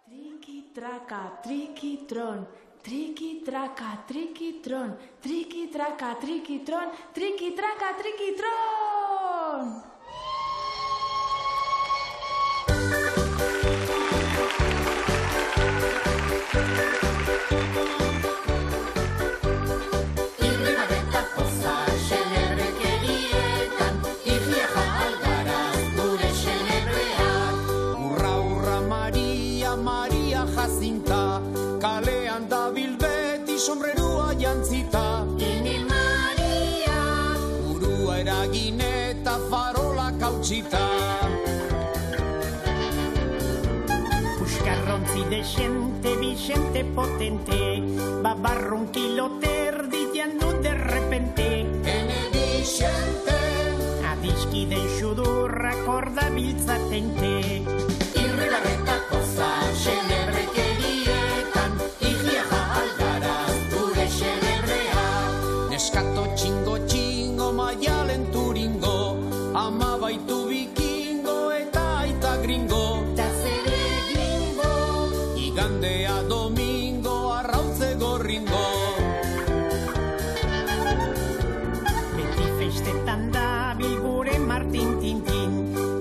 Triki-traka, triki-tron, triki-traka, triki-tron, triki-traka, triki-tron, triki-traka, triki-tron! Kalean dabil beti sombrerua jantzita. Ine Maria, Burua eragin eta farola kautsita. Puskarrontzi desente, Vicente potente, babarrun kiloter dian du de repente. Ene Vicente, adiskiden xudurra korda biltzatente. irribarreta poza, xelebrekerietan, igiaja algaraz, gure xelebrea. Neskato txingo, maialen turingo, ama baitu bikingo eta aita gringo. Ta zere gringo, Igandea domingo, arrautze gorringo. beti festetan da bilgure Martin Tintin,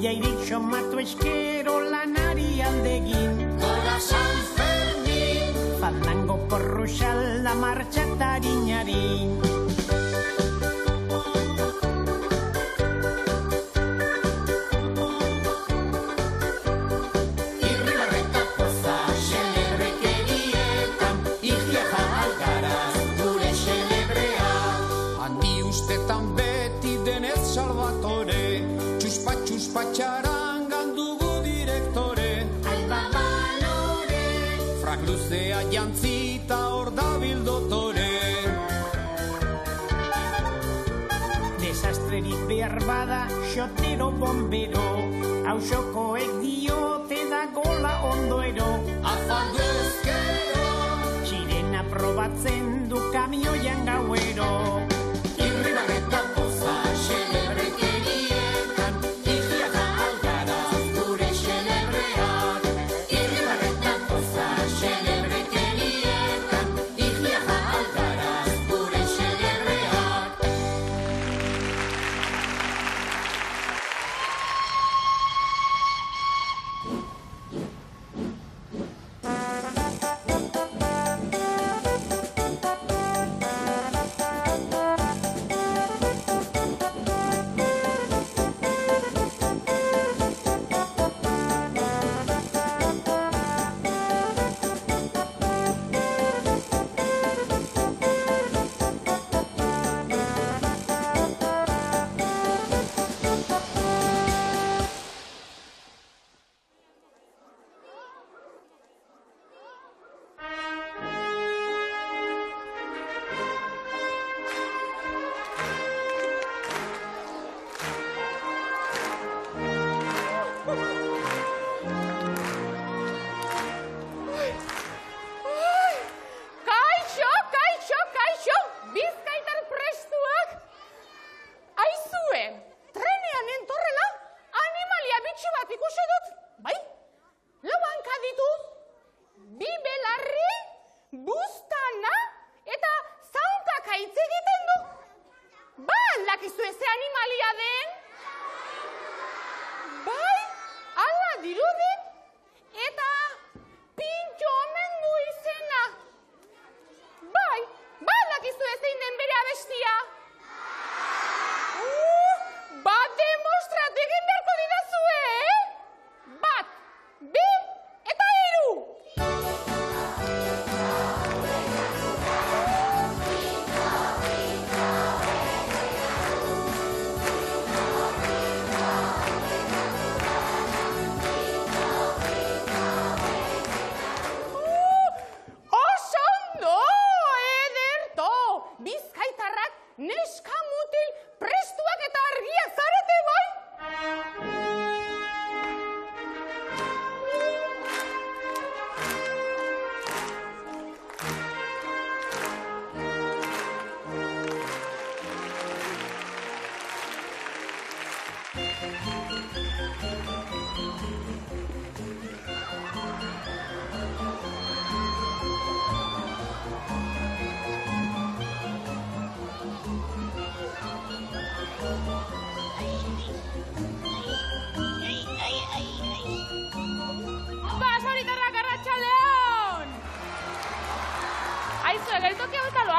jairik somatu eskero lanari aldegin. Gora San Fermin, Fandango porruxal da martxa tarinari. irribarreta poza, xelebrekerietan, igiaja algaraz, gure xelebrea. Handi ustetan beti denez Salvatore, txuspa txarangan dugu direktore. Alba balore, Frak luzea jantzita hor dabil dotore. desastrerik behar bada xotero bombero, hausokoek diote da gola ondoero. Afaldu ezkero, Sirena probatzen du kamioian gauero. irribarreta poza, xelebrekerietan, igiaja algaraz, gure xelebreak. Irribarreta poza, xelebrekerietan, igiaja algaraz, gure xelebreak.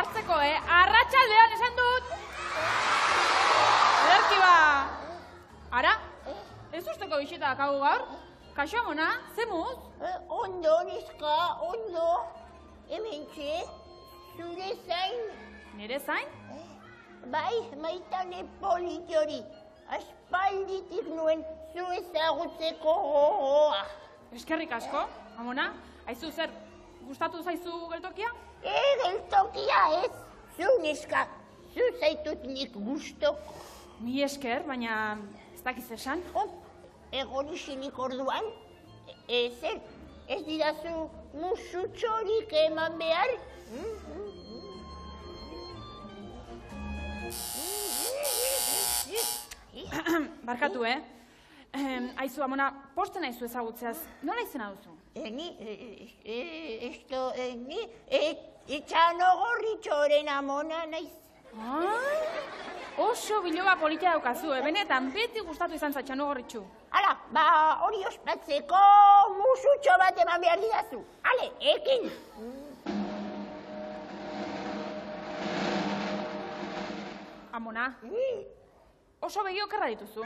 hartzeko, Arratsaldean esan dut. Ederki ba. Ara? Ez usteko bisita dakagu gaur? Kaixo, Amona, zemuz? Ondo, neska, ondo. Hementxe, zure zain. Nire zain? Bai, maitane politi hori. Aspalditik nuen zu ezagutzeko gogoa. Eskerrik asko, Amona. Aizu zer, gustatu zaizu geltokia? Geltokia ez. Zu neska, zu zaitut nik gustoko. Mi esker, baina ez dakiz esan. Egon isilik orduan, zer, ez didazu musutxorik eman behar? Barkatu, Aizu, Amona, posten aizu ezagutzeaz. Nola izena duzu? Ni Etxanogorritxoren Amona naiz. Oso biloba politia daukazu, benetan beti gustatu izan za Txanogorritxu. Hala, hori ospatzeko musutxo bat eman behar didazu. Ale, ekin! Amona, oso begi okerra dituzu.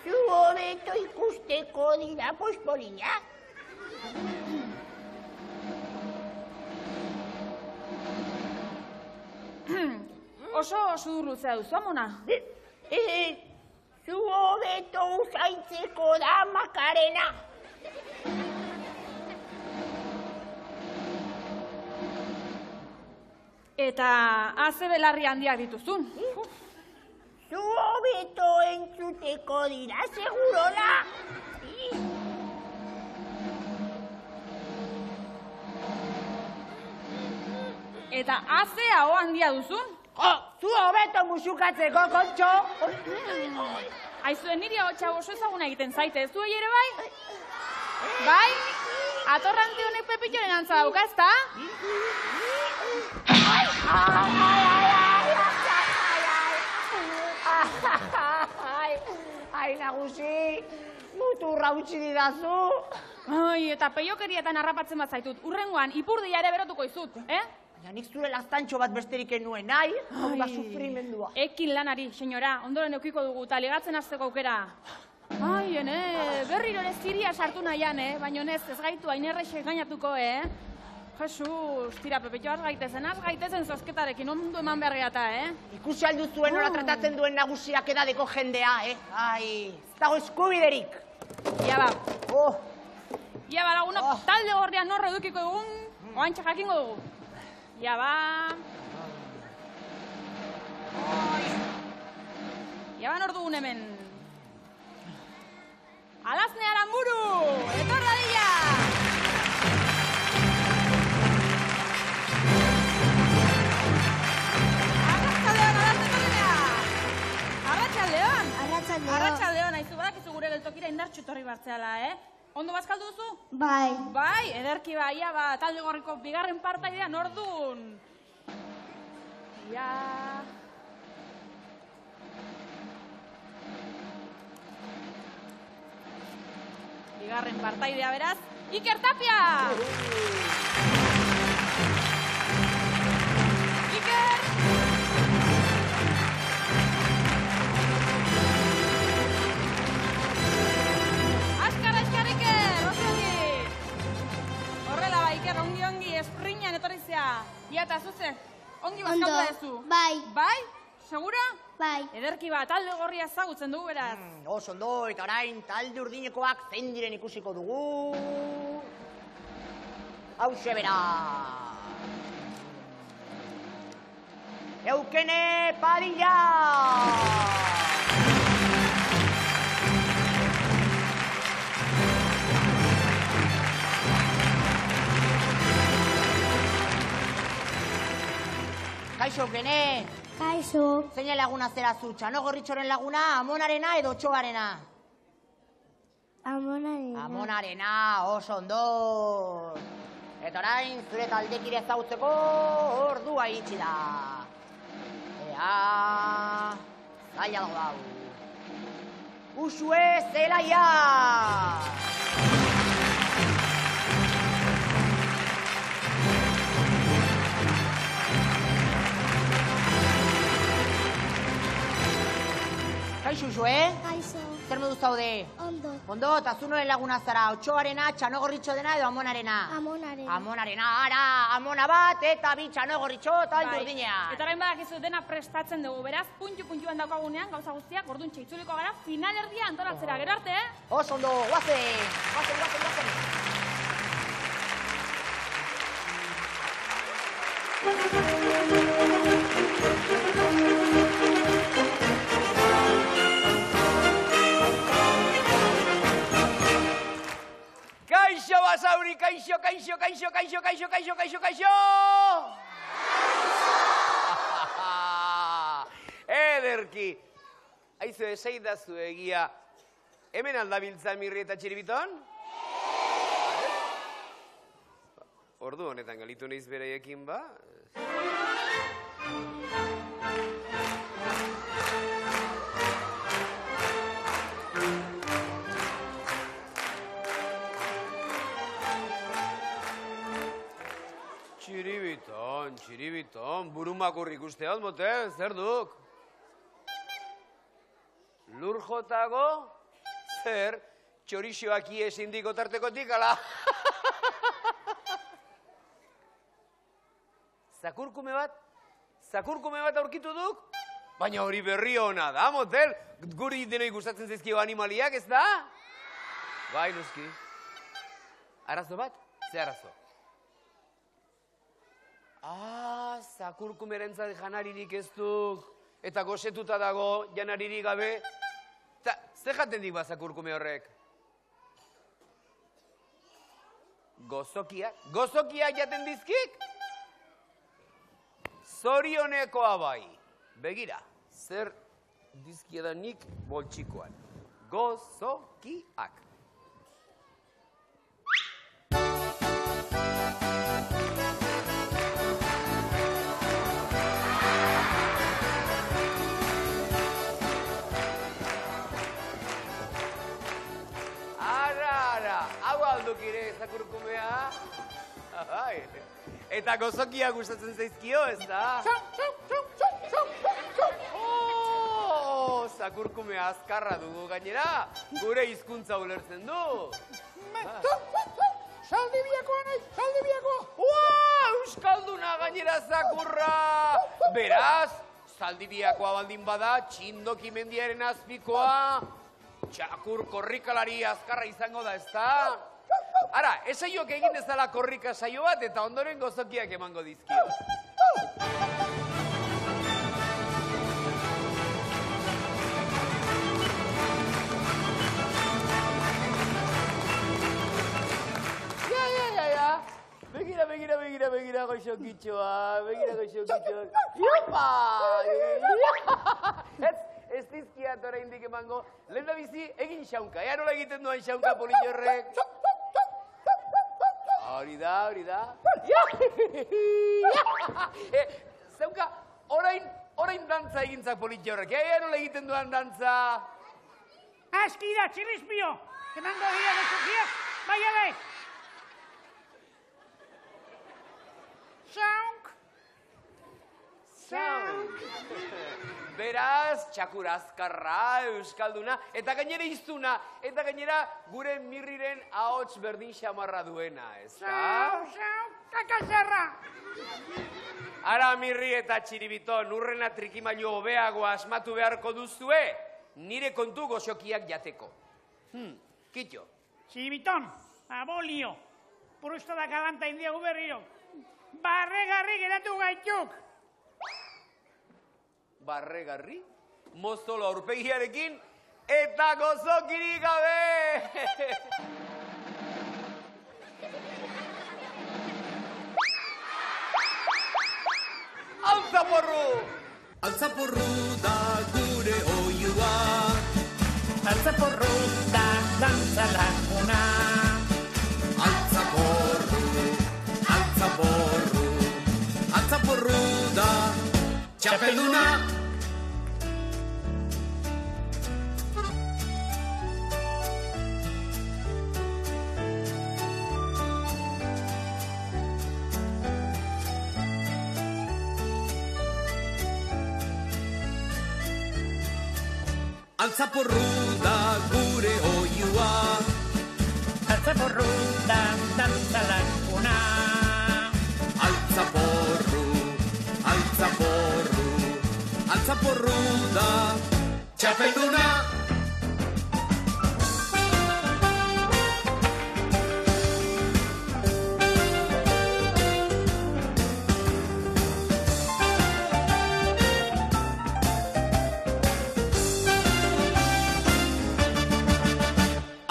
Zu hobeto ikusteko dira, pues polina. Oso sudurluzea duzu, Amona. Zu hobeto usaitzeko da, Makarena. Eta haze belarri handiak dituzun. Zu hobeto entzuteko dira, segurola. Eta haze hau handia duzun. Zu hobeto musukatzeko, kontxo! Aizuen niri hau txago oso ezaguna egiten zaite, ez du ere bai? Bai? Atorrante honek Pepitxoren antza dauka, ezta? Ai, nagusi, muturra utzi didazu. Ai, eta peiokerietan harrapatzen bat zaitut. Urrengoan, ipurdia ere berotuko izut, Baina nik zure lastantxo bat besterik enuen, nahi? Hau da sufrimendua. Ekin lanari, senyora, ondoren eukiko dugu, eta ligatzen hasteko aukera. Ai, berriro ere ziria sartu nahian, baina ez gaitu ainerrexek gainatuko, Jesus, tira, Pepetxo, az gaitezen zozketarekin, ondo eman behar gehiata, Ikusi alduzuen nola tratatzen duen nagusiak edadeko jendea, Ai, ez dago eskubiderik. Ia ba, lagunok, talde gorrian norra edukiko dugun, oantxa jakingo dugu. Ia ba... Ia ba nor dugun hemen. Alazne Aramburu! Etor dadila! Arratxaldeon! Arratxaldeon, haizu badakizu gure geltokira indartxu torri bartzeala, Ondo bazkaldu duzu? Bai. Bai, ederki bai, ia ba, talde gorriko bigarren partaidea nordun. Ia... Bigarren partaidea beraz, Iker Tapia! Iker! Ongi, espriñan etorrizea. Ia eta zuze, ongi bazkaldu dezu. Bai. Bai? Segura? Bai. Ederki ba, talde gorria ezagutzen dugu, beraz. Oso ondo, eta orain talde urdinekoak zein diren ikusiko dugu. Hauxe bera. Eukene Padilla! Kaixo, Eukene. Kaixo. Zeine laguna zera zu, Txanogorritxoren laguna, Amonarena edo Txogarena? Amonarena. Amonarena, oso ondo. Eta orain, zure taldekire ezagutzeko ordua itxi da. Zaila dago hau. Usue Zelaia! Xuxu, eh? Kaixo, Zer modu zaude? ondo, Ondo, eta zu noren laguna zara, Otxoarena, Txanogorritxo dena edo Amonarena? amonaren. Amonarena, ara, Amona bat eta bi Txanogorritxo eta aldurdinean. Eta orain badakizu dena prestatzen dugu, beraz, puntu-puntuan daukagunean, gauza guztiak, orduan txaitzuliko gara, finalerdia antolatzera, gero arte, eh? Oso ondo, guazen, guazen. Kaixo, Basauri, kaixo! Ederki! Aizu, esaidazu egia, hemen aldabiltza Mirri eta Txiribiton? Ordu honetan galitu naiz beraiekin ba? Txiribiton, burumakur ikuste hau, motel, zer duk? Lur jotago, zer, txorixoak ies indiko tartekotik, ala? Zakurkume bat aurkitu duk? Baina hori berri hona da, motel, guri denoi gustatzen zaizkio animaliak, ez da? Bai, noski. Arazo bat? Ze arazo? Zakurkumerentzat janaririk ez duk, eta gosetuta dago janaririk gabe. Ze jaten dik ba zakurkume horrek? Gozokiak? Gozokiak jaten dizkik? Zorionekoa bai. Begira, zer dizkiedanik boltsikoan. Gozokiak. Ire zakurkumea. Eta gozokia gustatzen zaizkio, ez da? Zakurkumea azkarra dugu gainera, gure hizkuntza ulertzen du. Saldibiakoa nahi, saldibiakoa! Euskalduna gainera zakurra! Beraz, saldibiakoa baldin bada, txindoki mendiaren azpikoa, txakur korrikalari azkarra izango da, ez da? Ara, esaiok egin dezala korrika saio bat eta ondoren gozokiak emango dizkio. Begira goxokitxoa, Iopa! Ez dizkiat oraindik emango, lehen da bizi egin xaunka, ea nola egiten duan xaunka politxo horrek? Hori da. Zeuka, orain dantza egintzak politxo horrek, ea nola egiten duan dantza? Aski da, txirrizpio! Emango dira gozokiak, bai abe! Zaunk! Beraz, txakur azkarra, euskalduna, eta gainera iztuna, eta gainera gure Mirriren ahots berdin xamarra duena, ez da? Kakazarra! Ara Mirri eta Txiribiton, urrena trikimailu hobeago asmatu beharko duzue, nire kontu goxokiak jateko. Kitxo. Txiribiton, abolio, purusta da galanta indiago berriro. Barregarri geratu gaituk! Barregarri, mozolo aurpegiarekin, eta gozokirik gabe! Altzaporru! Altzaporru da gure oiua. Altzaporru da dantza laguna. Altzaporru da txapelduna. Altzaporru da gure oiua. Altzaporru da dantzalakuna. Altzaporru, altzaporru, altzaporru da txapelduna.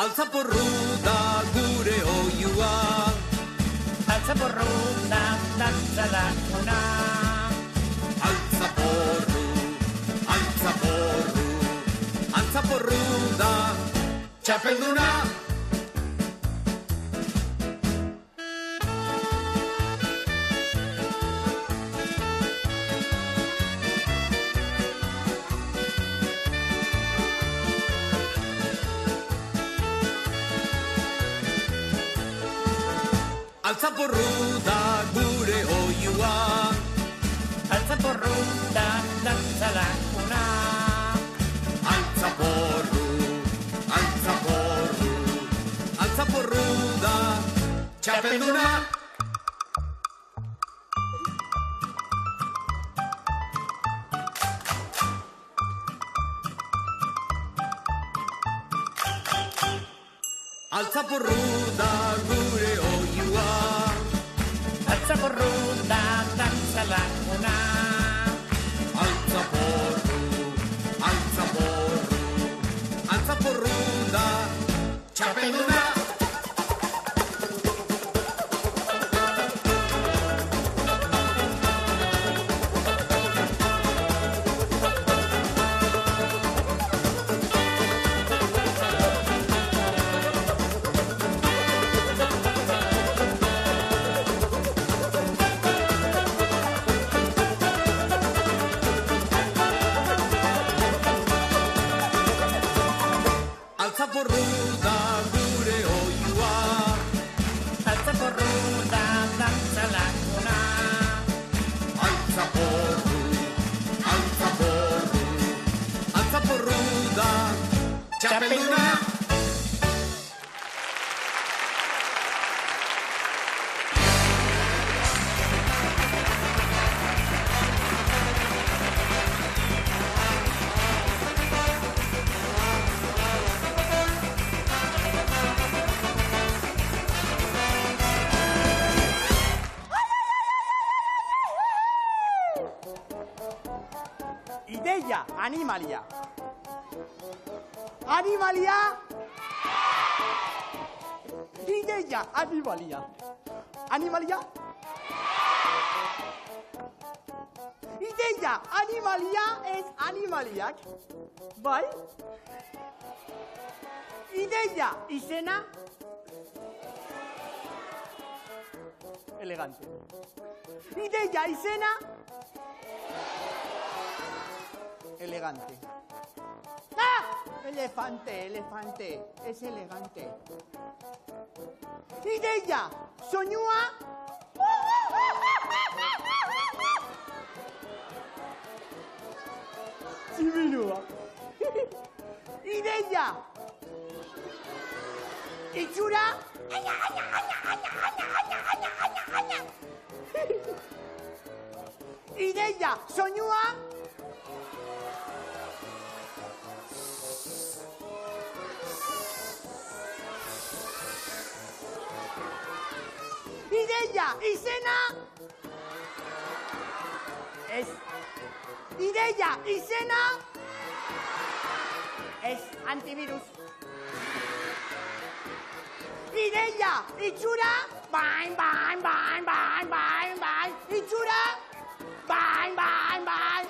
Altzaporru da gure oiua. Altzaporru da dantzalakuna. Altzaporru, altzaporru, altzaporru da txapelduna. Altzaporru da gure oiua. Altzaporru da dantzalakuna. Altzaporru, altzaporru, altzaporru da txapelduna. Altzaporru da gure oiua. Altzaporru da dantzalakuna. Altzaporru, altzaporru, altzaporru da txapelduna. Altzaporru da gure oiua. Altzaporru da dantzalakuna. Altzaporru, altzaporru, altzaporru da txapelduna. Ideia, animalia. Animalia. Ideia, animalia. Animalia. Ideia, animalia ez animaliak. Bai? Ideia, izena. Elegante. Ideia, izena. Elegante. ¡Ah! Elefante, elefante. Es elegante. Ideia, soinua. Tximinua. Ideia. Itxura. Ideia, soinua. Ideia, izena. Ez. Ideia, izena. Ez, antivirus. Ideia, itxura. Bain, bain, bain, bain, bain, bain. Itxura. Bain, bain, bain.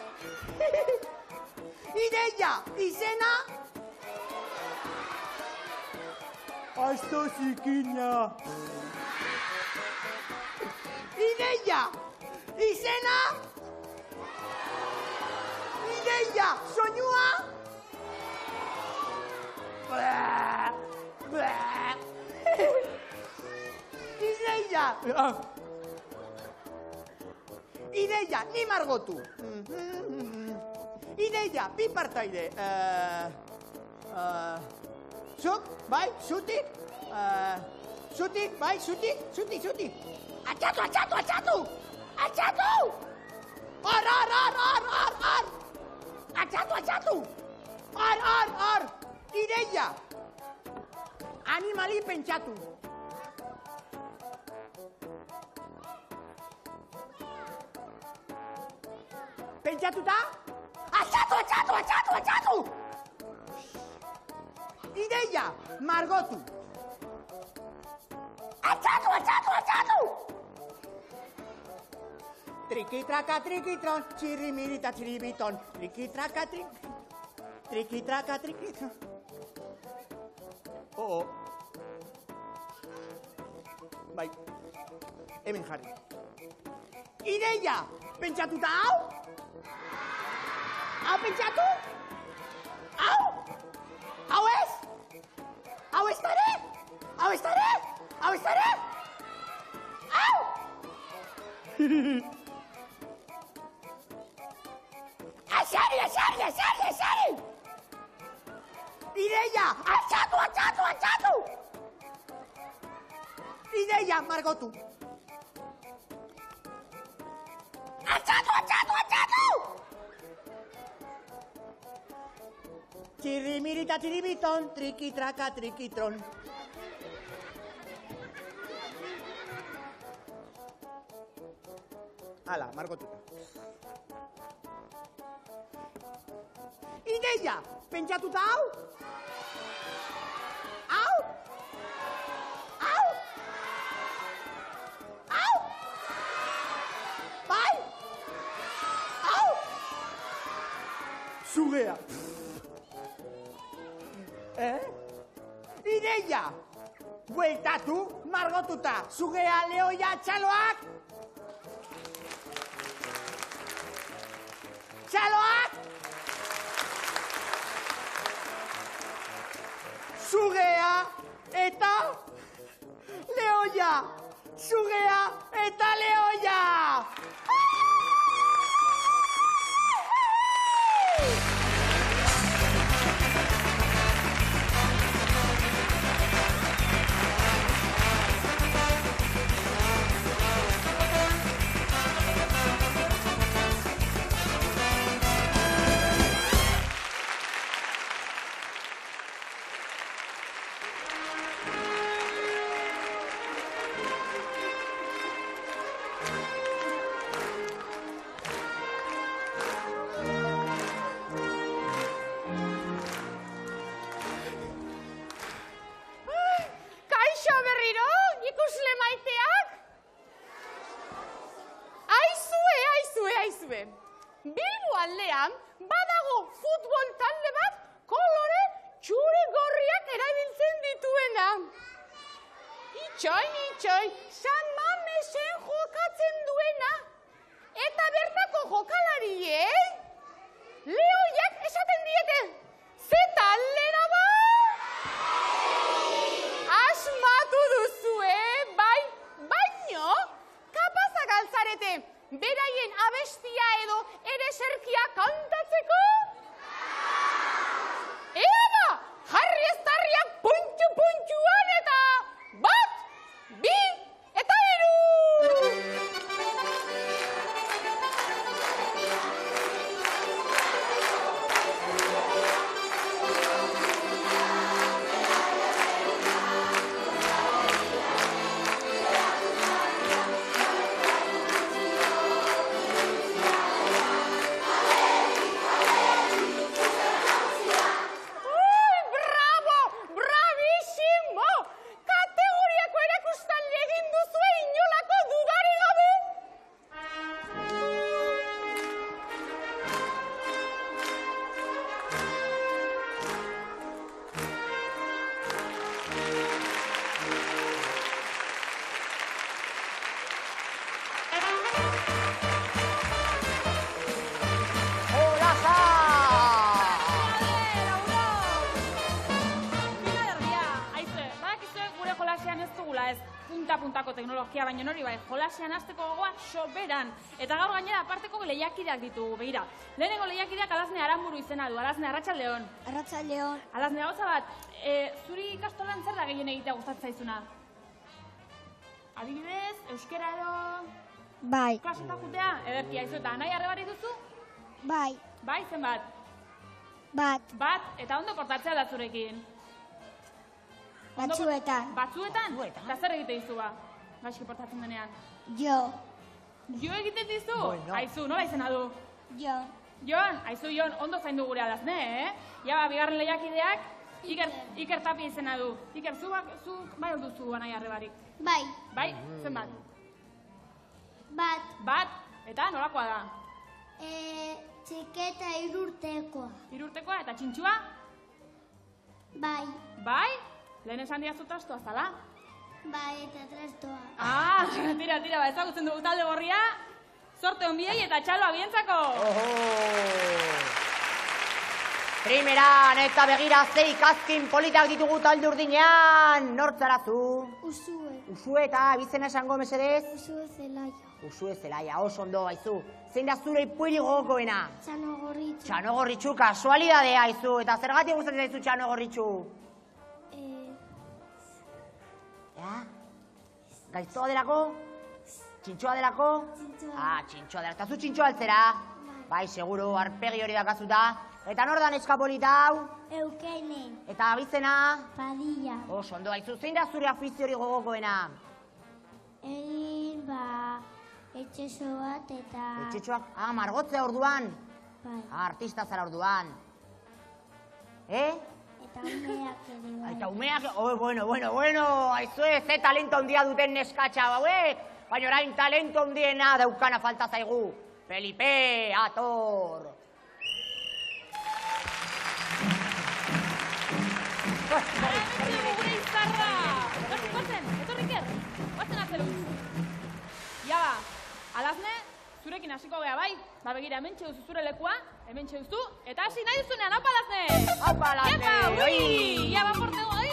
Ideia, izena. Asta zikina. Ideia, izena. Ideia, soinua. Ideia. Ideia, ni margotu. Ideia, bi partaide. Zuk, bai, zutik. Zutik, bai, zutik. Atxatu, atxatu, atxatu! Atxatu! Ar! Atxatu, atxatu! Ar! Ideia! Animali pentsatu. Pentsatuta? Atxatu, atxatu, atxatu, atxatu! Ideia! Margotu. Atxatu, atxatu, atxatu! Trikitraka, trikitron, txirimirita, txiribiton. Trikitraka, trikitraka, trikitron. Oh. Bai, hemen jarri. Ideia! Pentsatuta hau? Hau pentsatu? Hau? Hau ez? Hau ez dara? Hau ez dara? Hau ez dara? Hau? Asari! Ideia! Atxatu! Ideia, margotu. Atxatu! Txirimirita, txiribiton, trikitraka, trikitron. Hala, margotuta. Ideia! Pentsatuta hau? Hau? Bai? Hau? Zugea. Ideia! Bueltatu, margotuta. Zugea, lehoia, txaloak! Txaloak! Zugea eta lehoia! Zugea eta lehoia! Kaixo berriro, ikusle maiteak? Aizue. Bilbo aldean badago futbol talde bat kolore txuri-gorriak erabiltzen dituena. Itxoin, San Mamesen jokatzen duena. Eta bertako jokalariei, lehoiak esaten diete, ze taldera ba? Asmatu duzue, bai, baino, kapazak altzarete, beraien abestia edo ereserkia kantatzeko? Ea da, jarri eztarriak puntxuan eta 1, 2 eta 3! punta-puntako teknologia, baina hori bai, jolasean hasteko gogoa soberan. Eta gaur gainera aparteko lehiakideak ditugu, begira. Lehenengo lehiakideak Alazne Aranburu izena du, Alazne, arratsaldeon. Arratsaldeon. Alazne, gauza bat, zuri ikastolan zer da gehien egitea gustatzen zaizuna? Adibidez, euskera edo... Bai. Klasetan jutea, ederki haizu eta nahi arrebari duzu? Bai. Bai, zenbat? Bat. Bat, eta ondo portatzea da zurekin. Batzuetan. Batzuetan? Eta zer egite dizu ba? Gaizki portatzen denean. Jo. Jo egiten dizu? Aizu, nola izena du? Jon. Jon, aizu Jon, ondo zaindu gure Alazne, Ja, bigarren lehiakideak, Iker Tapia izena du. Iker, zuk bai hor duzu nahi arrebarik. Bai. Bai, zenbat? Bat. Bat, eta nolakoa da? Txiketa 3 urtekoa. 3 urtekoa, eta txintxua? Bai. Bai? Lehen esan diazu trastoa zala? Bai, eta trastoa. Tira, ezagutzen dugu talde gorria. Sorte onbiei eta txaloa bientzako. Primeran eta begira ze ikazkin politak ditugu talde urdinean. Nortzara zu? Usue. Usue eta bizena esango mesedez? Usue Zelaia. Usue Zelaia, oso ondo gaizu. Zein da zure ipueli gogokoena? Txanogorritxu. Txanogorritxu, kasualidadea izu. Eta zergatik gustatzen zaizu Txanogorritxu? Gaiztoa delako? Txintxoa delako? Txintxoa delako. Eta zu txintxoa altzera? Bai, seguru, arpegi hori dakazuta. Eta nor da neska polita hau? Eukene. Eta abizena? Padilla. Oso ondo gaizu, zein da zure afizio hori gogokoena? Egin, etxeso bat eta... Etxetxoak, margotzea orduan? Bai. Artista zara orduan. Eta umeak ere bai. Eta umeak, bueno, aizue, ze talento handia duten neskatxa bauek, baina orain talento handiena daukana falta zaigu. Felipe, ator! Gure izarra! Guazen, etorri Iker! Guazen azeluz! Ja ba, Alazne, zurekin hasiko gea bai? Ba begira, hemen duzu zure lekua, hemen duzu, eta hasi nahi duzunean, haupa Alazne! Haupa Alazne! Epa, ui! Ja ba portego, ui!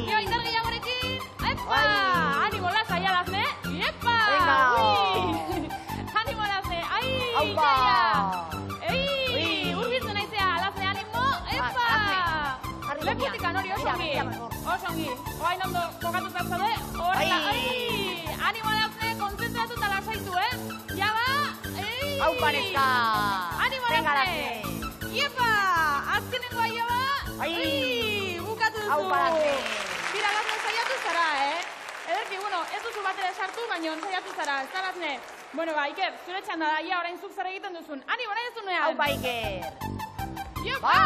Ja indar gehiagorekin, epa! Animo lasai Alazne, epa! Ui! Animo Alazne, ai! Haupa! Ei! Urbiltzen naizea, Alazne, animo, epa! Lekutikan hori oso ongi, oain ondo kokatu zaude, horrela, animo Alazne, kontzentratu eta lasaitu, Ja ba, Haupa neska! Animo Alazne! Iepa! Azkenengoa ja ba! Bukatu duzu! Haupa Alazne! Tira, Alazne, saiatu zara, Ederki, ez duzu bat ere sartu, baina saiatu zara, ez da Alazne? Bueno, ba, Iker, zure txanda da, orain zuk zer egiten duzun. Animo, nahi duzunean! Haupa Iker! Iepa!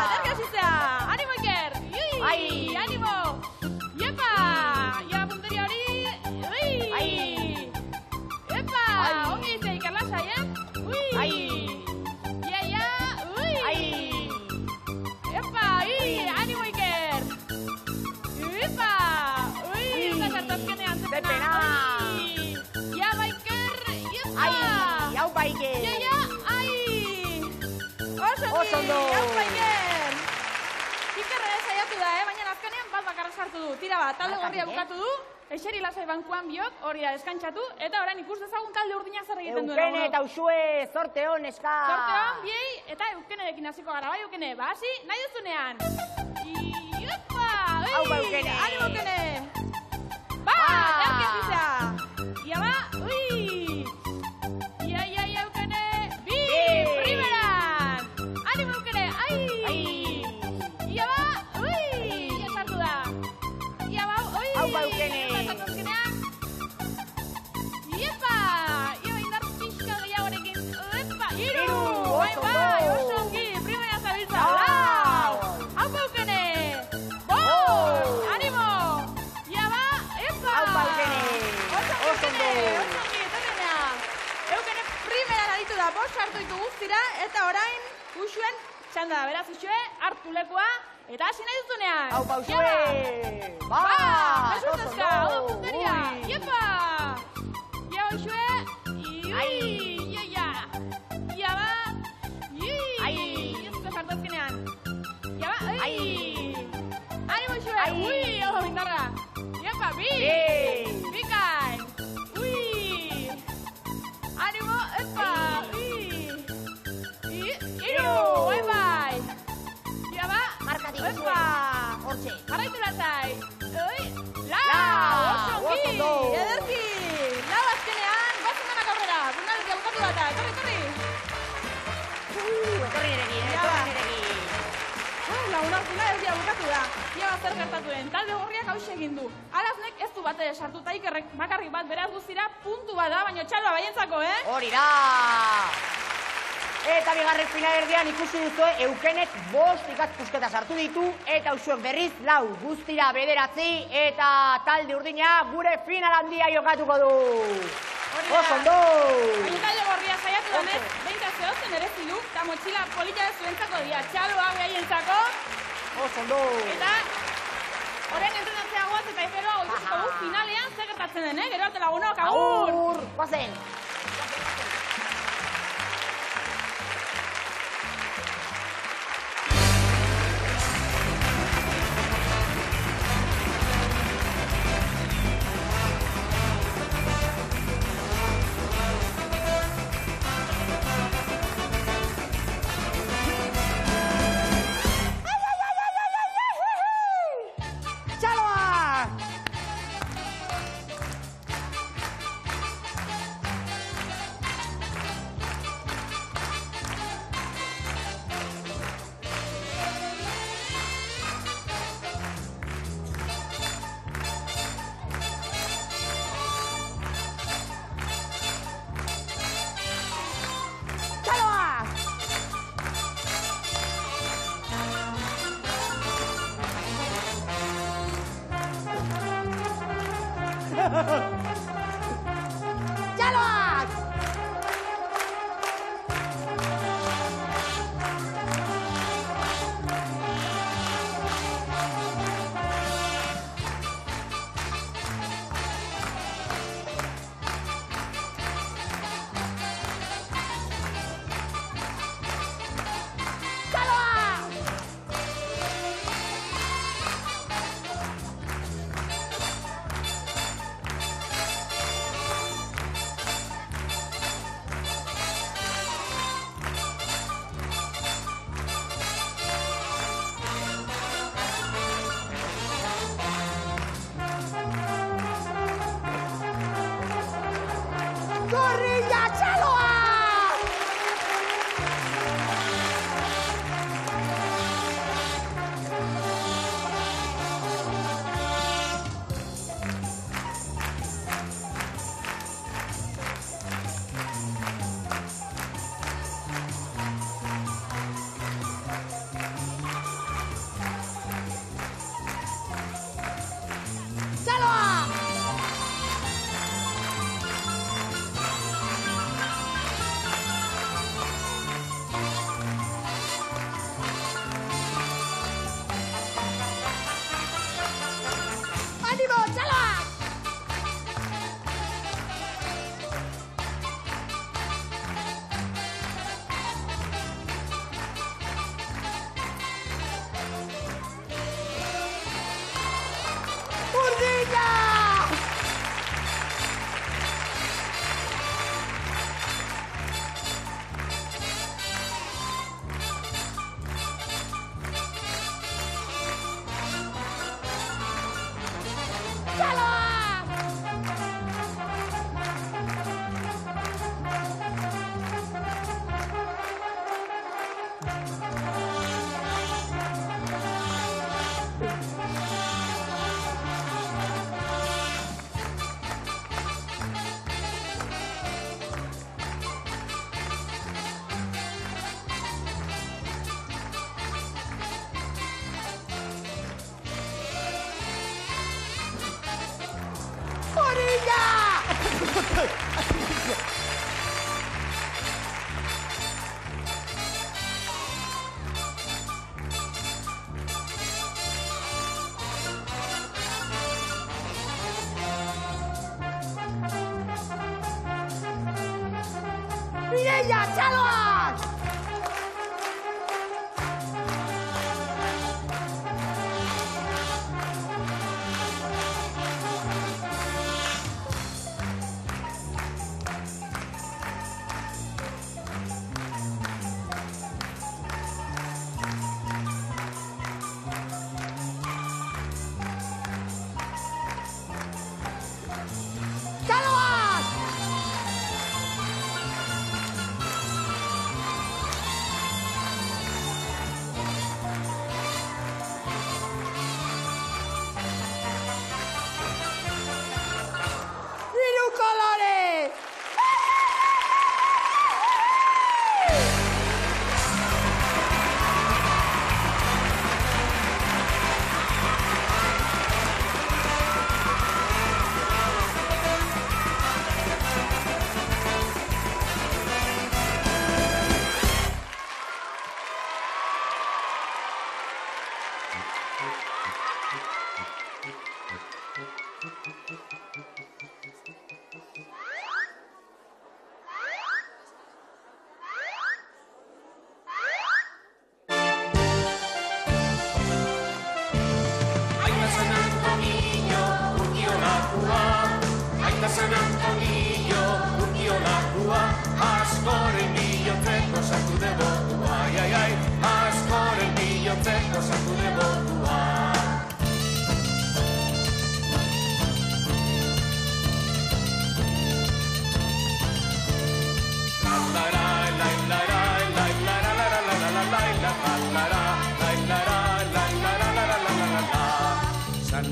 Derga zizea! Animo, Iker! Animo! Iepa! Ja, punteria hori! Epa! Ongi izan Iker lasai, Ja! Epa! Animo, Iker! Epa! Eta sartazkenean zepena! Ja, ba, Iker! Epa! Haupa Iker! Ja! Oso ondo! Haupa Iker! Iker ere saiatu da, baina azkenean bat bakarra sartu du. Tira bat, talde gorria bukatu du. Eseri lasai bankuan biok, hori da, eskantxatu, eta orain ikus dezagun talde urdinak zer egiten duen. Eukene eta Usue, zorte hon, eska! Zorte hon, biei, eta Eukenerekin hasiko gara, bai Eukene, ba hasi, nahi duzunean! Iepa! Haupa Eukene! Animo Eukene! Ba! Erken bizea! Ia ba, Ia, Eukene! Bi! Primeran! Animo Eukene! Ia ba, Ia sartu da! Ia ba, Haupa Eukene! Iepa! Ia indar pixka gehiagorekin. Epa! Iru! Bai, oso ongi! Primera zabiltza! Lau! Haupa Eukene! Bost! Animo! Ia ba! Epa! Haupa Eukene! Oso ongi! Etorrenea! Eukene primera aditu da, bost hartu ditu guztira, eta orain Usuen txanda da, beraz Usue, hartu lekua, eta hasi nahi duzunean! Haupa Usue! Ba! Jesus eska! Odo punteria! Iepa! Ia Usue! Ia! Ia ba! Ez sartu azkenean! Ia ba! Animo Usue! Odo bindarra! Iepa! Bi! Txaloa zer gertatu den, talde gorriak hauxe egin du. Alaznek ez du bate sartuta Ikerrek bakarrik bat beraz guztira puntu bat da, baina Txaloa baientzako, Hori da! Eta bigarren finalerdian ikusi duzu Eukenek 5 ikaspusketa sartu ditu eta Usuek berriz 4, guztira 9 eta talde urdina gure final handia jokatuko du. Oso ondo! Baina talde gorria saiatu denez, 20 zehotzen merezi du, eta motxila polita ez zuentzako dira, Txaloa behaientzako. Oso ondo! Eta horren entrenatzea guaz eta iperoa ikusiko du finalean zer gertatzen den, gero arte lagunok, agur! Agur! Guazen! Txaloak! Gorrilla Txaloa! Mireia Txaloak! Txaloak!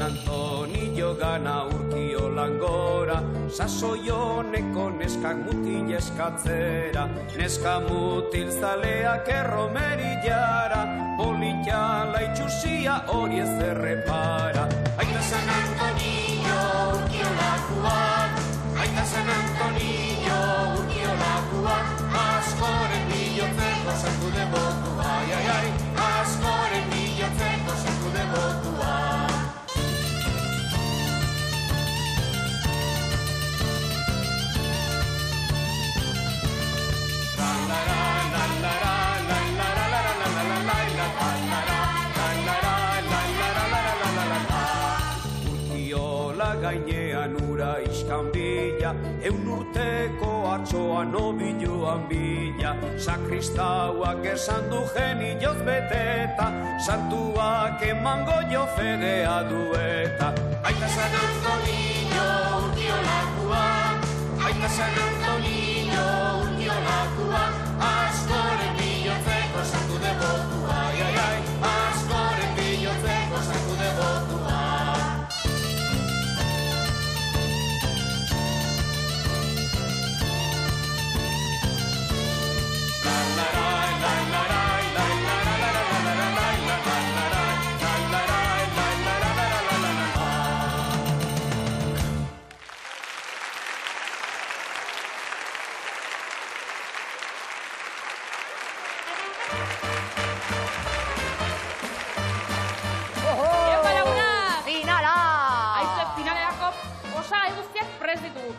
Antonio gana urkio langora, sasoioneko neskak mutil eskatzera, neska mutil zaleak erromerillara, politiala itxusia hori ez errepara. Aita San Antonio urkiolakuak, aita San Antonio urkiolakuak, askoren bilotzeko sartu debotua, ai, ai, ai, askoren bilotzeko sartu debotua. Gainean ura iskan bila, 100 urteko atxoan obiluan bila, sakristauak esan du genioz beteta, santuak emango jo fedea dueta. Aita San Antonio urkiolakua, aita San Antonio urkiolakua, askoren bilotzeko sartu debotua, ai, ai, ai, askoren bilotzeko sartu debotua.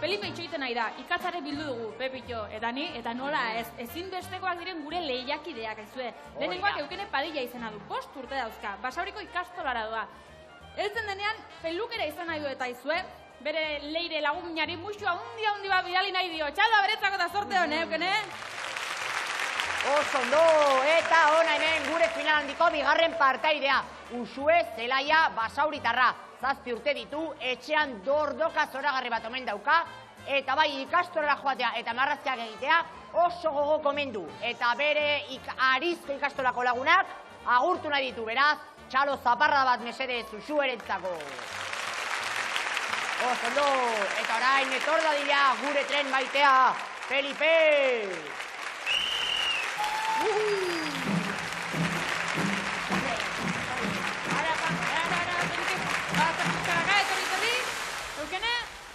Felipe itxoiten nahi da, ikatzare bildu dugu, Pepito, eta ni, eta nola ez, ezinbestekoak diren gure lehiakideak aizue. Lehenengoak Eukene Padilla izena du, 5 urte dauzka, Basauriko ikastolara doa. Eltzen denean, pelukera izan nahi du eta aizue, bere leire lagunari muxua hundi bat bidali nahi dio. Txalda beretzako eta sorte hone, Eukene? Oso ondo, eta ona hemen gure final handiko bigarren partaidea. Uxue Zelaia Basauritarra. 7 urte ditu, etxean dordoka zoragarri bat omen dauka, eta bai ikastorara joatea eta marrazteak egitea oso gogoko mendu. Eta bere arizko ikastorako lagunak agurtu nahi ditu, beraz, txalo zaparra bat mesedez Uxue erentzako. Oso ondo, eta orain etorda dira gure tren maitea, Felipe!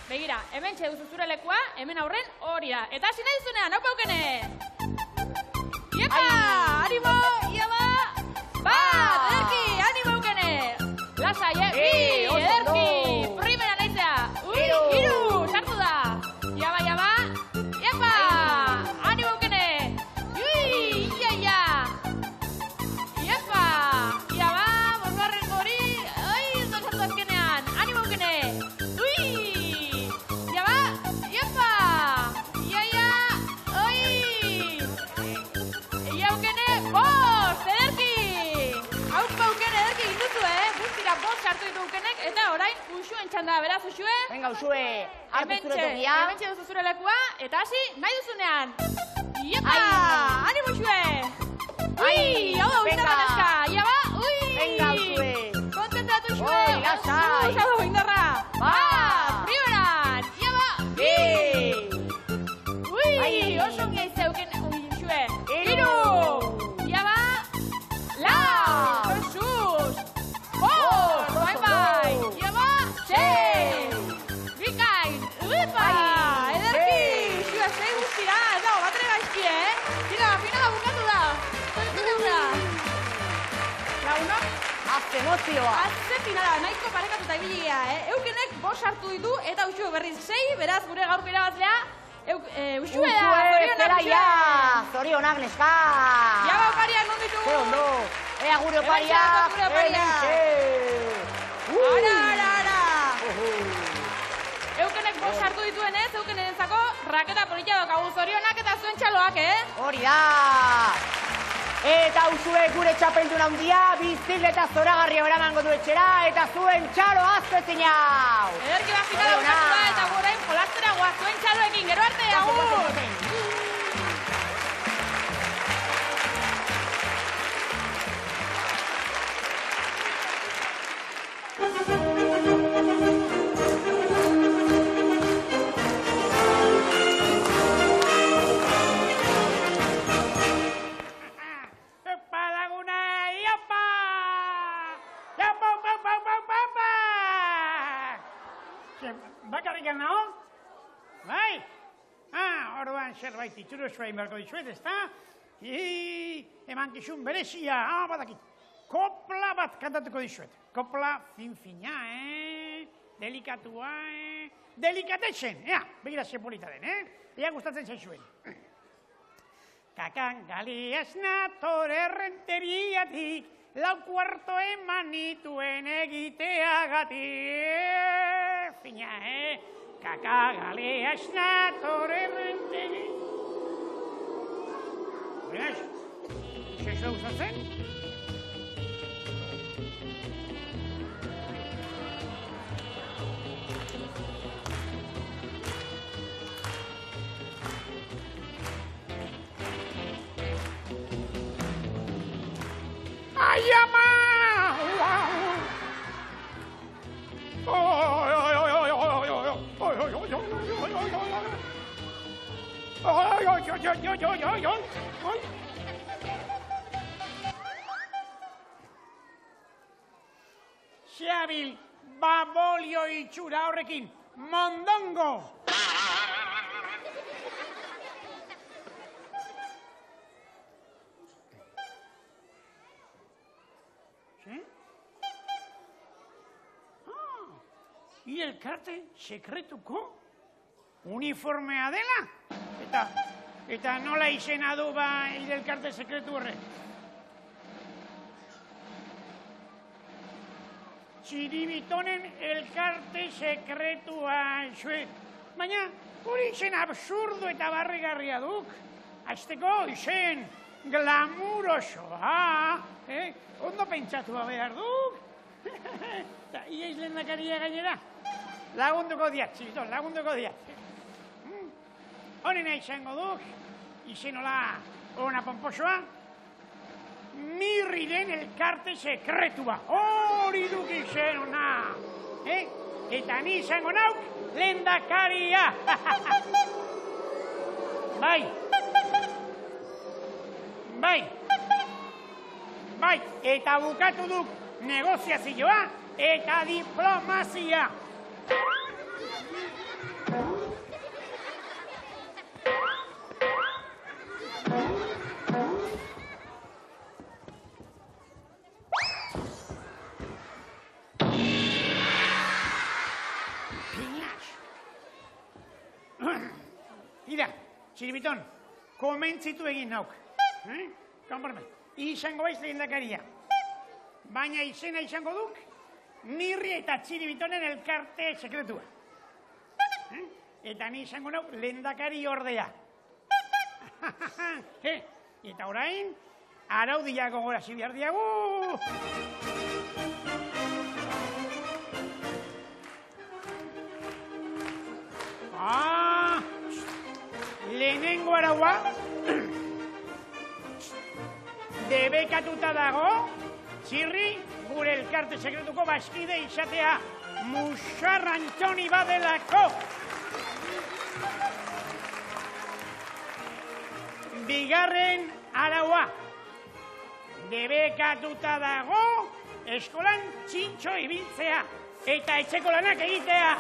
Begira, hemen txeduzu zure lekua, hemen aurren hori da. Eta hasi nahi zunean, hau Eukene! Iepa! Animo! Iaba! Bat! Ederki! Animo Eukene! Lasai, bi! Ederki! Primera naizea! Ui! Hiru! Sartu da! Iaba, iaba! Iepa! Animo Eukene! Ui! Ia! Iepa! Iaba! Bosgarren hori! Ai! Ez da sartu azkenean! Animo Eukene! Sartu ditu Eukenek, eta orain Uxuen txanda, beraz Uxue? Venga, Uxue, hartu zure tokia. Hemen txe duzu zure lekua, eta hasi nahi duzunean. Iepa! Animo Uxue! Ui! Hau da, indarra neska! Iaba! Ui! Venga, Uxue! Kontentratu Uxue! Oi, lasai! Hau da, indarra! Bat! Primeran! Iaba! Bi! Ui! Oso ngia izte Uxue! Hiru! Iaba! Lau! Jesus! Bye-bye! Iaba! Sei! Bikain! Uipa! Ederki! Uxue, sei guztira! Ez dago, batere gaizki, Tira, finala bukatu da! Lagunok? Azte emozioa! Azte finala, nahiko parekatuta ibilia, Eukenek 5 hartu ditu, eta Uxue berriz 6, beraz gure gaurko irabazlea, Uxue da! Zelaia! Zorionak neska! Iaba opariak non ditugu! Ze ondo! Ea gure opariak! Ara! Eukenek 5 hartu dituenez, Eukenentzako raketa polita daukagu, zorionak eta zuen txaloak, Hori da! Eta Uxue gure txapeldun handia, bizikleta zoragarria eramango du etxera, eta zuen txalo aztetzen hau! Ederki bat finala bukatu da, eta gorain jolastera goaz zuen txaloekin, gero arte, agur! Hortik nao? Bai? Orduan zerbait itxuruz behin beharko dizuet, ezta? Eman kizun berezia, badakit. Kopla bat kantatuko dizuet. Kopla fin-fina, delikatua, delikatesen, begira ze polita den, ea gustatzen zaizuen. Kakan galiaz nator errenteriatik, lau kuarto eman nituen egiteagatik. Fina, Kakan galiaz nator errenteriatik. Beraz, zezu gustatzen? Ai, ama! Xeabil, babolio itxura horrekin, mondongo! Elkarte sekretuko uniformea dela? Eta nola izena du elkarte sekretu horrek? Txiribitonen elkarte sekretua zuet. Baina hori izen absurdo eta barregarria duk. Azteko izen glamurosoa. Ondo pentsatua behar duk. Eta iaiz lehendakaria gainera. Lagunduko diat, txibiton, lagunduko diat. Honena izango duk, izenola ona pomposoa, Mirriren elkarte sekretua. Hori duk izenona. Eta ni izango nauk lehendakaria. Bai. Eta bukatu duk negoziazioa eta diplomazia. Ida, txiribiton, komentzitu egin nauk. Konforme, izango baiz lehendakaria. Baina izena izango duk, Mirri eta txiribitonen elkarte sekretua. Eta ni izango nauk lehendakari ordea. Eta orain, araudia gogorazi behar diagu. Lehenengo araua, debekatuta dago, txirri, gure elkarte sekretuko bazkide izatea Musar Antoni badelako. Bigarren araua, debekatuta dago, eskolan txintxo ibiltzea eta etxeko lanak egitea.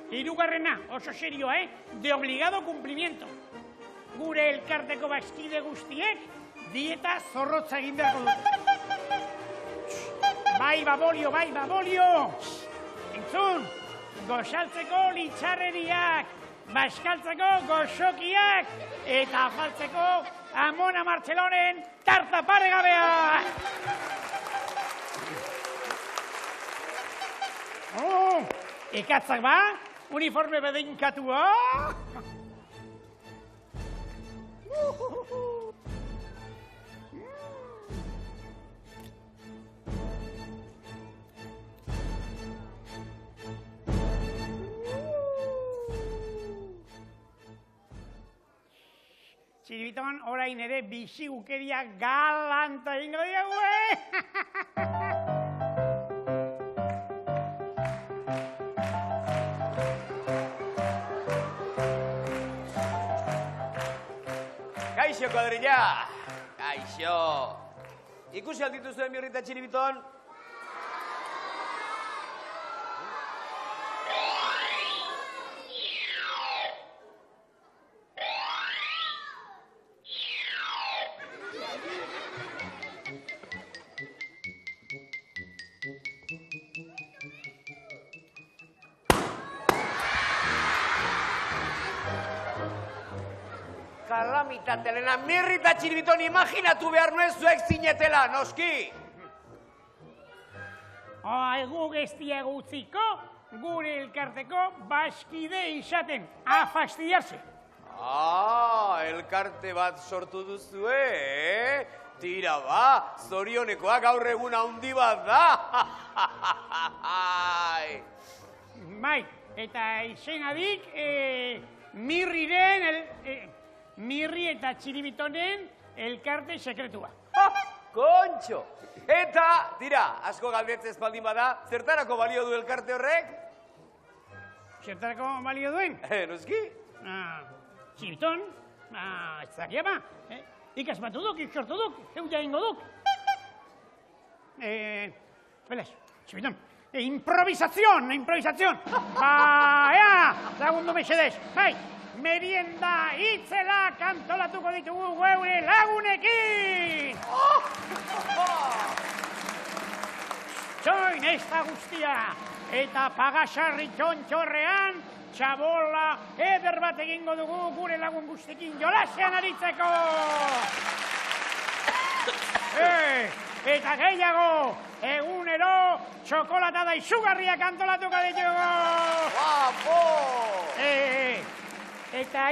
Hirugarrena, oso serio, de obligado cumplimiento. Gure elkarteko bazkide guztiek, dieta zorrotza egin beharko dut. Bai, babolio! Entzun, gosaltzeko litxarreriak, baskaltzeko goxokiak, eta afaltzeko Amona Martxelonen tarta paregabea! Ekatzak ba, uniforme bedeinkatua. Txiribiton, orain ere bizigukeria galanta ingo diagu, Kaixo, kuadrilla! Kaixo! Ikusi aldituzuen Mirri eta Txiribiton, Kalamitatelena, Mirri eta Txiribiton imaginatu behar nuen zuek zinetela, noski! Egu gestiago utziko, gure elkarteko baskide izaten, a fastidiarse. Elkarte bat sortu duzue, Tira ba, zorionekoa gaur egun handi bat da! Bai, eta izenadik, Mirri eta Txiribitonen elkarte sekretua. Kontxo! Eta, tira, asko galdetzez baldin bada, zertarako balio du elkarte horrek? Zertarako balio duen? Noski? Txiribiton, ez dakia ba, ikasmatu duk, iksortu duk, euta ingo duk. Belez, Txiribiton, improvisazion! Ea, lagundu mesedez, bai, merienda itzela kantolatuko ditugu geure lagunekin! Txoin ez da guztia, eta pagasarri txontxorrean, txabola eder bat egingo dugu gure lagun guztekin jolasean aritzeko! Eta gehiago, egunero txokolata da izugarriak antolatuko ditugu! Guapo! Eta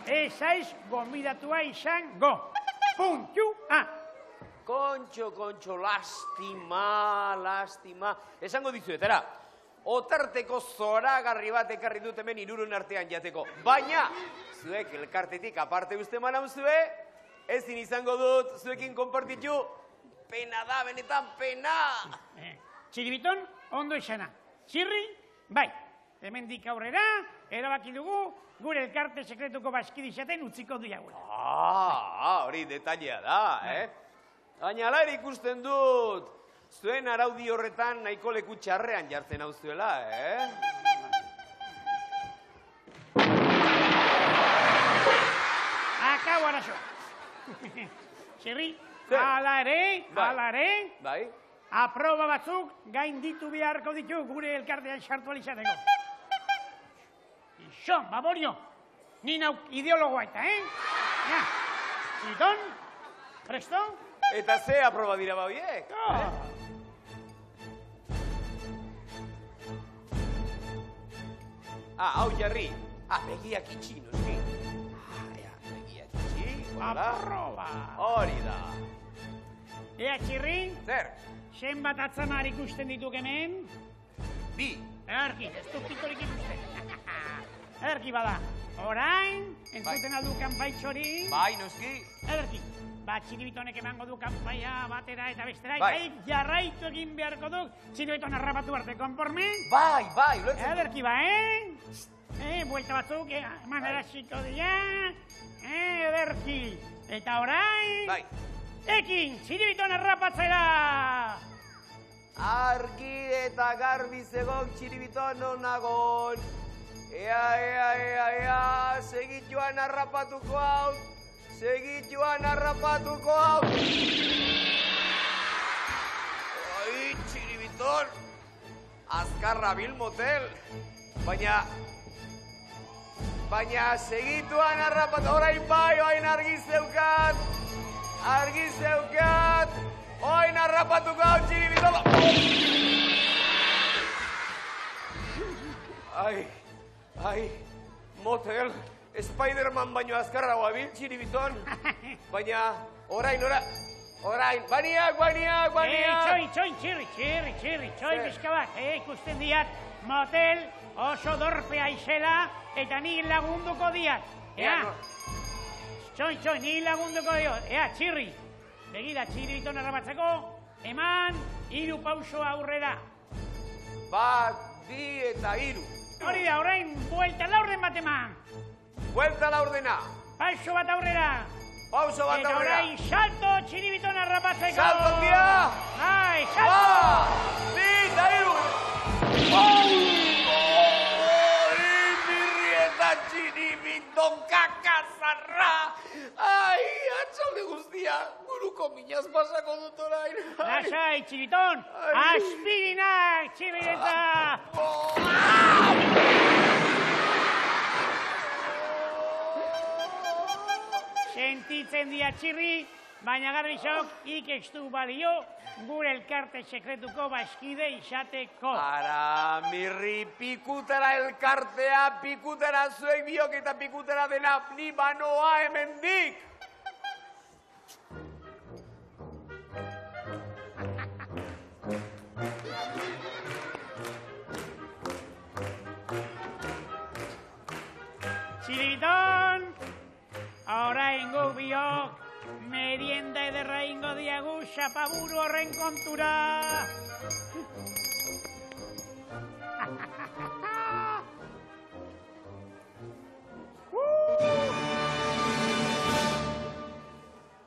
ezaiz gonbidatua izango. Puntua! Kontxo, lastima. Esango dizuetara, otarteko zoragarri bat ekarri dut hemen hirurun artean jateko. Baina, zuek elkartetik aparte uste manauzue, ezin izango dut zuekin konpartitu, pena da, benetan pena. Txiribiton, ondo esana. Txirri, bai, hemendik aurrera, erabaki dugu, gure elkarte sekretuko baskide izaten utziko diagula. Hori detailea da, Baina ere ikusten dut, zuen araudi horretan nahiko leku txarrean jartzen hau zuela, Akau arazo. Txirri, ala ere, bai, aproba batzuk gainditu beharko ditu gure elkartean sartu alizateko. Ixo, baborio, ni nauk ideologoa eta, Txiriton, presto? Eta ze aproba dira ba hoiek? Hau jarri. Begiak itxi, noski. Begiak itxi, aproba. Hori da. Ea, Txirri? Zer? Zenbat atzamar ikusten dituk hemen? 2. Erki, ez dut pikorik ikusten. Erki bada. Orain, entzuten aldu kanpaitxori. Bai, noski. Erki. Txiribitonek emango du kanpaia batera eta bestera, Bai. Jarraitu egin beharko duk, Txiribiton harrapatu arte, konforme? Bai, ulertzen. Ederki ba, buelta batzuk, eman erasiko dira, ederki. Eta orain, Bai. Ekin, Txiribiton harrapatzera! Argi eta garbi zegok Txiribiton onagon. Ea, segituan harrapatuko hau. Segituan harrapatuko hau! Txiribiton! Azkarra bil motel! Baina segituan harrapatuko... Orain bai, oain argi zeukat! Oain harrapatuko hau, Txiribiton! Motel! Spiderman baino azkarragoa bil, Txiribiton. Baina, orain, baniak! Txoi, pixka bat, ikusten diat, motel oso dorpea izela, eta ni lagunduko diat. Txoi, ni lagunduko diot. Txirri, begira, Txiribiton harrapatzeko, eman, 3 pauso aurrera. 1, 2 eta 3. Hori da, orain, buelta laurden bat eman. Buelta la ordena. Pauso bat aurrera. Eta orain, salto Txiribiton harrapatzeko. Salto, tia. Bai, salto. 2 eta 3. Mirri eta Txiribiton kakazarra. Atxalde guztia. Buruko minaz pasako dut orain. Lasai, Txiribiton. Aspirinak, Txirrieta. gelditzen dia txirri, baina garrisok ikextu balio gure elkarte sekretuko baskide izateko. Ara, mirri, pikutara elkartea, pikutara zuek biok eta pikutara dena ni banoa hemendik. Txiribiton, oraingo biok, merienda ederra ingo diagu xapaburu horren kontura.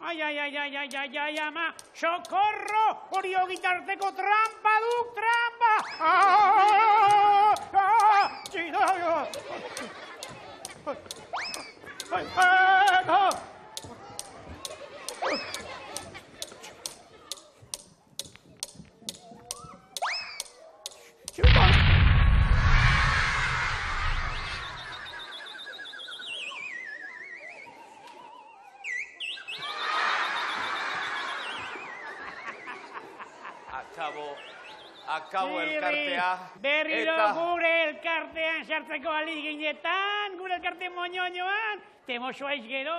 Ai, ama, socorro, hori ogitarteko trampa duk, trampa! Txidoio! Akabo elkartea. Berriro gure elkartean sartzeko aliginetan, gure elkarte moñoñoan, temosoaiz gero,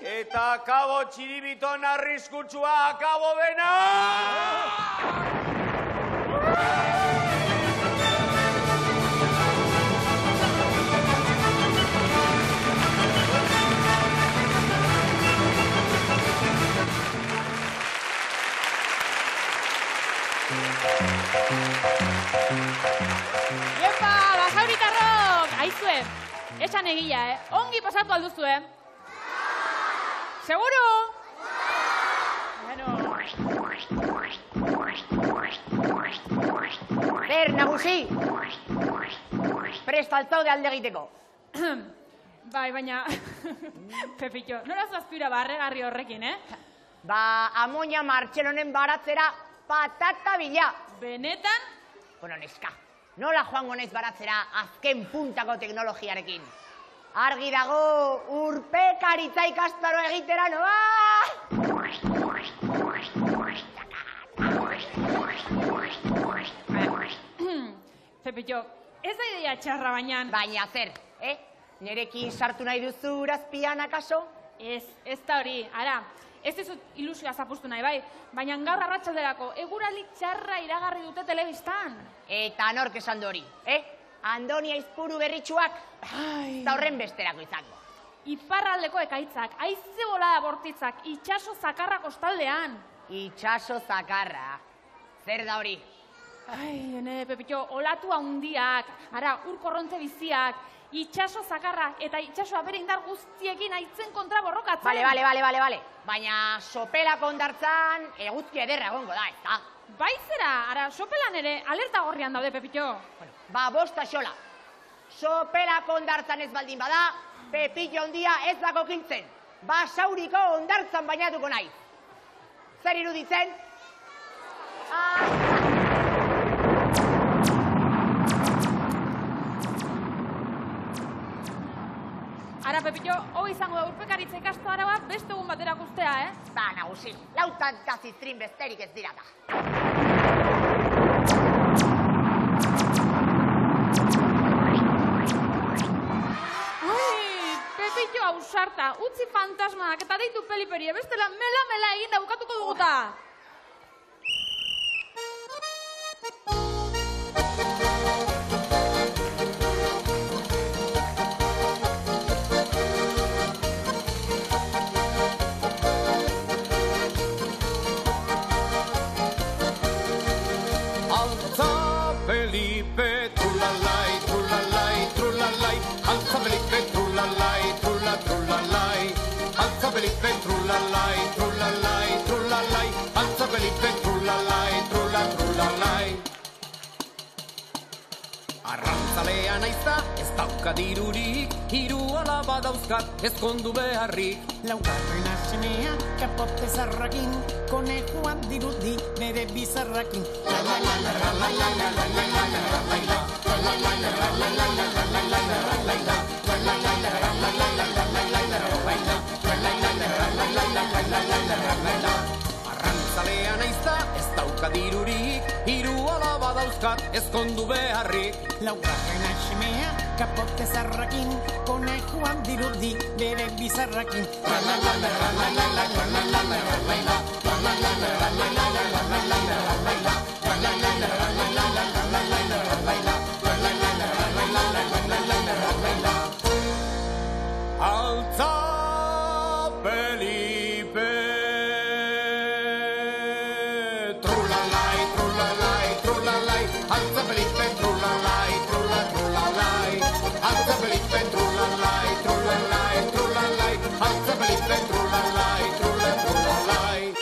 Eta akabo txiribiton arriskutsua, akabo dena! Iepa, basauritarrok! Aizue, esan egia, ongi pasatu alduzue. Seguru? Bueno. Ber, nagusi! Prest altzaude alde egiteko. Bai, baina... Pepito, nola zazpira barregarri horrekin, Ba, amonia Martxelonen baratzera patata bila. Benetan? Bueno, neska, nola joango naiz baratzera azken puntako teknologiarekin? Argi dago, urpekaritza ikastaro egitera, noa! Pepito, ez da ideia txarra baina... Baina zer, Nerekin sartu nahi duzu urazpian akaso? Ez da hori, ara, ez dizut ilusioa zapustu nahi, bai, baina gaur arratsalderako eguraldi txarra iragarri dute telebistan. Eta nork esan du hori, Andonia Izpuru berritxuak, eta horren besterako izango. Iparraldeko ekaitzak, haize bolada bortitzak, itxaso zakarra kostaldean. Itxaso zakarra, zer da hori? Ai, Pepito, olatu handiak, ara, ur korrontze biziak, itxaso zakarra eta itxasoa bere indar guztiekin aitzen kontra borrokatzen. Bale. Baina sopelako ondartzan eguzki ederra egongo da, ez da? Baizera, ara, sopelan ere alerta gorrian daude, Pepito. Ba, bosta xola. Sopelako ondartzan ez baldin bada, Pepillo handia ez dago kintzen. Basauriko ondartzan bainatuko nahi. Zer iruditzen? Ara, Pepito, hoi izango da urpekaritza ikasto araua beste egun baterak ustea, Ba, nagusi, lautan gaziztrin besterik ez dirata. Pepito ausarta, utzi fantasmak eta deitu peliperie, bestela mela egin da bukatuko duguta. Arrantzalea naizta, ez dauka dirurik, hiru alaba dauzkat, ezkondu beharrik. Laugarren asenean, kapote zarrakin, konejoan dirudi nere bizarrakin. La dauzkat ezkondu beharrik. Laugarren semea kapote zarrakin, konejuan dirudi bere bizarrakin. Altza Felipe. Trulalai, trulalai, trulalai, Altza Felipe, trulalai, trulalai, Altza Felipe, trulalai, trulalai, trulalai, Altza Felipe, trulalai, trulalai.